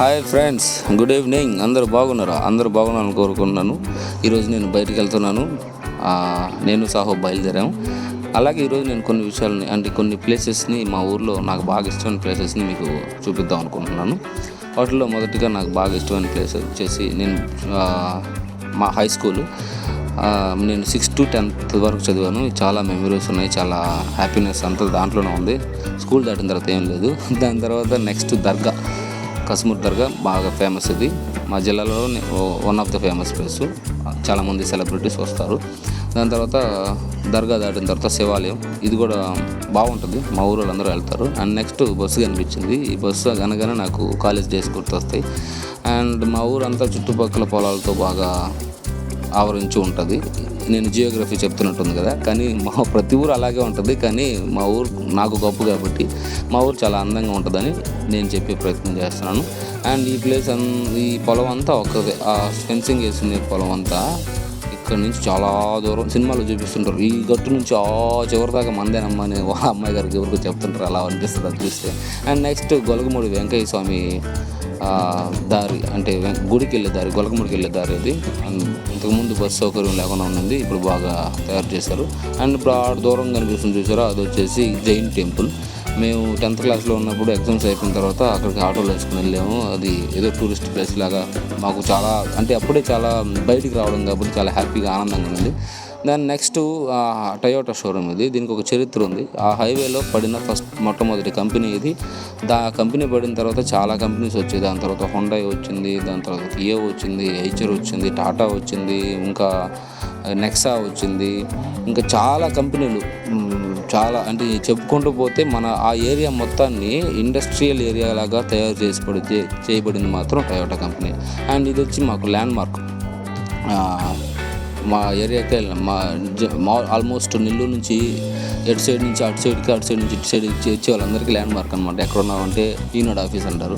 Hi friends, good evening. అందరూ బాగున్నారా? అందరూ బాగున్నారని కోరుకుంటున్నాను. ఈరోజు నేను బయటికి వెళ్తున్నాను. నేను సాహో బయలుదేరాము. అలాగే ఈరోజు నేను కొన్ని విషయాలని అంటే కొన్ని ప్లేసెస్ని మా ఊర్లో నాకు బాగా ఇష్టమైన ప్లేసెస్ని మీకు చూపిద్దాం అనుకుంటున్నాను. వాటిలో మొదటిగా నాకు బాగా ఇష్టమైన ప్లేస్ వచ్చేసి మా హై స్కూలు. నేను 6th to 10th వరకు చదివాను. చాలా మెమరీస్ ఉన్నాయి, చాలా హ్యాపీనెస్ అంతా దాంట్లోనే ఉంది. స్కూల్ దాటిన తర్వాత ఏం లేదు. దాని తర్వాత నెక్స్ట్ దర్గా, కస్మూర్ దర్గా బాగా ఫేమస్. ఇది మా జిల్లాలో one of the famous place. చాలామంది సెలబ్రిటీస్ వస్తారు. దాని తర్వాత దర్గా దాటిన తర్వాత శివాలయం, ఇది కూడా బాగుంటుంది. మా ఊరు వాళ్ళందరూ వెళ్తారు. అండ్ నెక్స్ట్ బస్సు కనిపించింది. ఈ బస్సు అనగానే నాకు కాలేజ్ డేస్ గుర్తొస్తాయి. అండ్ మా ఊరంతా చుట్టుపక్కల పొలాలతో బాగా ఆవరించి ఉంటుంది. నేను జియోగ్రఫీ చెప్తున్నట్టుంది కదా, కానీ మా ప్రతి ఊరు అలాగే ఉంటుంది. కానీ మా ఊరు నాకు గొప్ప కాబట్టి మా ఊరు చాలా అందంగా ఉంటుందని నేను చెప్పే ప్రయత్నం చేస్తున్నాను. అండ్ ఈ ప్లేస్ ఈ పొలం అంతా ఒక్కదే. ఆ ఫెన్సింగ్ వేసింది పొలం అంతా ఇక్కడ నుంచి చాలా దూరం సినిమాలో చూపిస్తుంటారు. ఈ గట్టు నుంచి చివరి దాకా మందేనమ్మ అని వాళ్ళ అమ్మాయి గారికి ఎవరికి చెప్తుంటారు. అలా అనిపిస్తుంది అది చూస్తే. అండ్ నెక్స్ట్ గొలగమూడి వెంకయ్య స్వామి దారి, అంటే గుడికి వెళ్ళే దారి, గొలగముడికి వెళ్ళే దారి అది. ఇంతకుముందు బస్సు సౌకర్యం లేకుండా ఉన్నది, ఇప్పుడు బాగా తయారు చేశారు. అండ్ ఇప్పుడు దూరం కనిపిస్తుంది చూసారా, అది వచ్చేసి జైన్ టెంపుల్. మేము 10th క్లాస్లో ఉన్నప్పుడు ఎగ్జామ్స్ అయిపోయిన తర్వాత అక్కడికి ఆటోలో వేసుకుని వెళ్ళాము. అది ఏదో టూరిస్ట్ ప్లేస్ లాగా మాకు చాలా, అంటే అప్పుడే చాలా బయటికి రావడం కాబట్టి చాలా హ్యాపీగా ఆనందంగా ఉంది. దాని నెక్స్ట్ టయోటా షోరూమ్ ఇది. దీనికి ఒక చరిత్ర ఉంది. ఆ హైవేలో పడిన మొట్టమొదటి కంపెనీ ఇది. కంపెనీ పడిన తర్వాత చాలా కంపెనీస్ వచ్చాయి. దాని తర్వాత హుండాయ్ వచ్చింది, దాని తర్వాత కియా వచ్చింది, ఐచర్ వచ్చింది, టాటా వచ్చింది, ఇంకా నెక్సా వచ్చింది, ఇంకా చాలా కంపెనీలు. చాలా అంటే చెప్పుకుంటూ పోతే మన ఆ ఏరియా మొత్తాన్ని ఇండస్ట్రియల్ ఏరియా లాగా తయారు చేయబడింది మాత్రం టయోటా కంపెనీ. అండ్ ఇది వచ్చి మాకు ల్యాండ్ మార్క్. మా ఏరియాకి మా ఆల్మోస్ట్ నెల్లూరు నుంచి ఎటు సైడ్ నుంచి అటు సైడ్కి, అటు సైడ్ నుంచి ఇటు సైడ్ వచ్చే వాళ్ళందరికీ ల్యాండ్ మార్క్ అనమాట. ఎక్కడున్నామంటే ఈనాడు ఆఫీస్ అంటారు.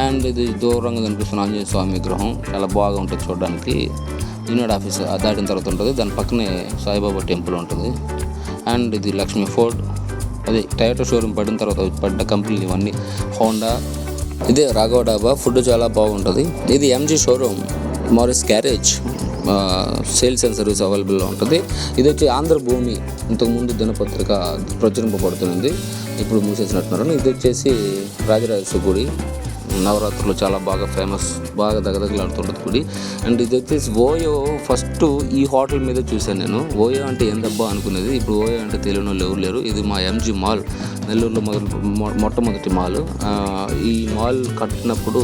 అండ్ ఇది దూరంగా కనిపిస్తున్న ఆంజనేయ స్వామి విగ్రహం చాలా బాగా ఉంటుంది చూడడానికి. ఈనాడు ఆఫీస్ దాటిన తర్వాత ఉంటుంది. దాని పక్కనే సాయిబాబా టెంపుల్ ఉంటుంది. అండ్ ఇది లక్ష్మీ ఫోర్డ్. అదే టయోటా షోరూమ్ పడిన తర్వాత పడ్డ కంపెనీలు ఇవన్నీ. హోండా, ఇదే రాఘవ డాబా, ఫుడ్ చాలా బాగుంటుంది. ఇది MG showroom, Morris garage, sales and service అవైలబుల్లో ఉంటుంది. ఇది వచ్చి ఆంధ్రభూమి, ఇంతకుముందు దినపత్రిక ప్రచురింపబడుతుంది, ఇప్పుడు మూసేసినట్టున్నారు. ఇది వచ్చేసి రాజరాజేశ్వరి గుడి, నవరాత్రులు చాలా బాగా ఫేమస్, బాగా దగ్గరలాడుతుంటుంది గుడి. అండ్ ఇది వచ్చేసి ఓయో. ఫస్ట్ ఈ హోటల్ మీద చూశాను నేను. ఓయో అంటే ఏందబ్బా అనుకునేది, ఇప్పుడు ఓయో అంటే తెలియని వాళ్ళు ఎవరు లేరు. ఇది మా ఎంజీ మాల్, నెల్లూరులో మొట్టమొదటి మాల్. ఈ మాల్ కట్టినప్పుడు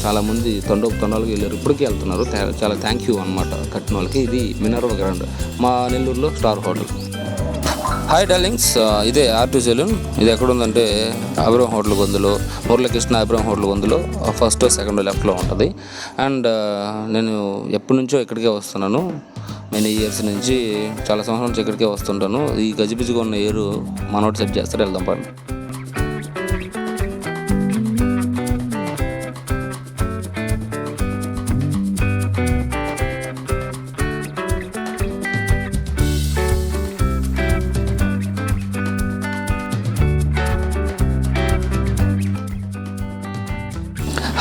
చాలామంది తండాలకు వెళ్ళారు, ఇప్పటికీ వెళ్తున్నారు. చాలా థ్యాంక్ యూ అనమాట కట్టిన వాళ్ళకి. ఇది మినర్వా గ్రాండ్, మా నెల్లూరులో స్టార్ హోటల్. హాయ్ డార్లింగ్స్, ఇదే R2 సెలూన్. ఇది ఎక్కడుందంటే అబ్రహం హోటల్ గొంతులో, మురళీకృష్ణ అబ్రహం హోటల్ గొంతులో ఫస్ట్ సెకండ్ లెఫ్ట్లో ఉంటుంది. అండ్ నేను ఎప్పటి నుంచో ఇక్కడికే వస్తున్నాను. మెనీ ఇయర్స్ నుంచి, చాలా సంవత్సరాల నుంచి ఇక్కడికే వస్తుంటాను. ఈ గజిబిజిగా ఉన్న ఏరు మనోటి సెట్ చేస్తారు, వెళ్దాం పడండి.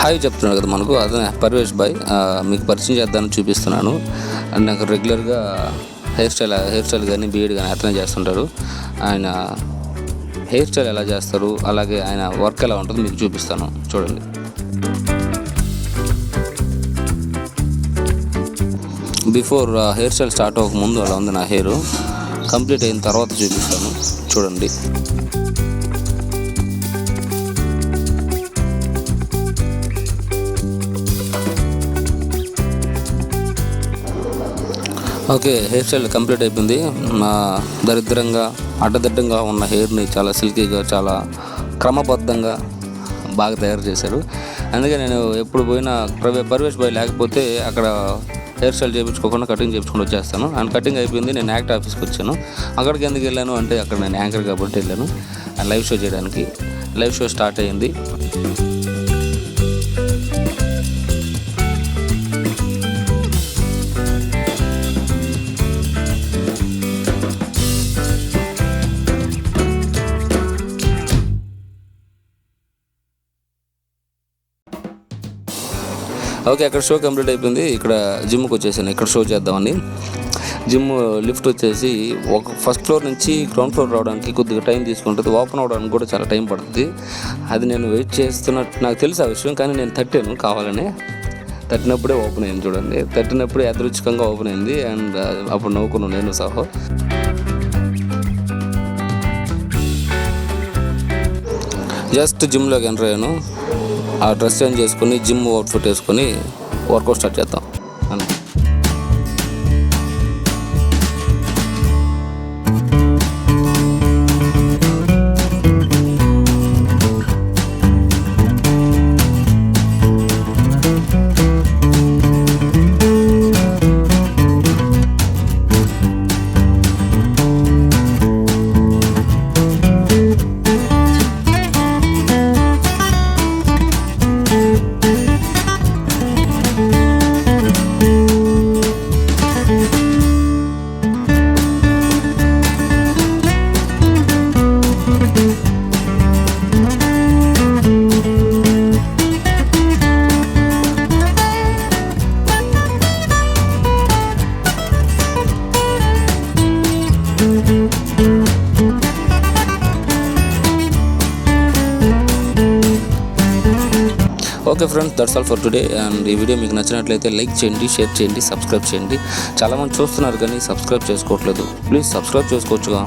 హాయ్ చెప్తున్నాడు కదా మనకు, అదే పర్వేష్ బాయ్. మీకు పరిచయం చేద్దామని చూపిస్తున్నాను. అండ్ నాకు రెగ్యులర్గా హెయిర్ స్టైల్ కానీ బీఎడ్ కానీ అతనే చేస్తుంటారు. ఆయన హెయిర్ స్టైల్ ఎలా చేస్తారు, అలాగే ఆయన వర్క్ ఎలా ఉంటుందో మీకు చూపిస్తాను, చూడండి. బిఫోర్ హెయిర్ స్టైల్ స్టార్ట్ అవ్వక ముందు అలా ఉంది నా హెయిర్. కంప్లీట్ అయిన తర్వాత చూపిస్తాను, చూడండి. ఓకే, హెయిర్ స్టైల్ కంప్లీట్ అయిపోయింది. నా దరిద్రంగా అడ్డదిడ్డంగా ఉన్న హెయిర్ని చాలా సిల్కీగా, చాలా క్రమబద్ధంగా బాగా తయారు చేశారు. అందుకే నేను ఎప్పుడు పోయినా పర్వేష్ బాయ్ లేకపోతే అక్కడ హెయిర్ స్టైల్ చేయించుకోకుండా కటింగ్ చేయించుకొని వచ్చేస్తాను. అండ్ కటింగ్ అయిపోయింది, నేను యాక్ట్ ఆఫీస్కి వచ్చాను. అక్కడికి ఎందుకు వెళ్ళాను అంటే, అక్కడ నేను యాంకర్ కాబట్టి వెళ్ళాను లైవ్ షో చేయడానికి. లైవ్ షో స్టార్ట్ అయ్యింది. ఓకే, అక్కడ షో కంప్లీట్ అయిపోయింది. ఇక్కడ జిమ్కి వచ్చేసాను. ఇక్కడ షో చేద్దామని. జిమ్ లిఫ్ట్ వచ్చేసి ఫస్ట్ ఫ్లోర్ నుంచి గ్రౌండ్ ఫ్లోర్ రావడానికి కొద్దిగా టైం తీసుకుంటుంది. ఓపెన్ అవ్వడానికి కూడా చాలా టైం పడుతుంది. అది నేను వెయిట్ చేస్తున్నట్టు నాకు తెలుసు ఆ విషయం, కానీ నేను తట్టాను కావాలని. తట్టినప్పుడే ఓపెన్ అయింది చూడండి. తట్టినప్పుడే యాదృచ్ఛికంగా ఓపెన్ అయింది. అండ్ అప్పుడు నవ్వుకున్నాను నేను సహా. జస్ట్ జిమ్లోకి ఎంటర్ అయ్యాను. ఆ డ్రెస్ చేంజ్ చేసుకుని జిమ్ అవుట్ఫిట్ వేసుకొని వర్కౌట్ స్టార్ట్ చేద్దాం అని. Okay friends, that's all for today. And ఈ వీడియో మీకు నచ్చినట్లయితే లైక్ చేయండి, షేర్ చేయండి, సబ్స్క్రైబ్ చేయండి. చాలామంది చూస్తున్నారు కానీ సబ్స్క్రైబ్ చేసుకోవట్లేదు. Please subscribe చేసుకోవచ్చుగా.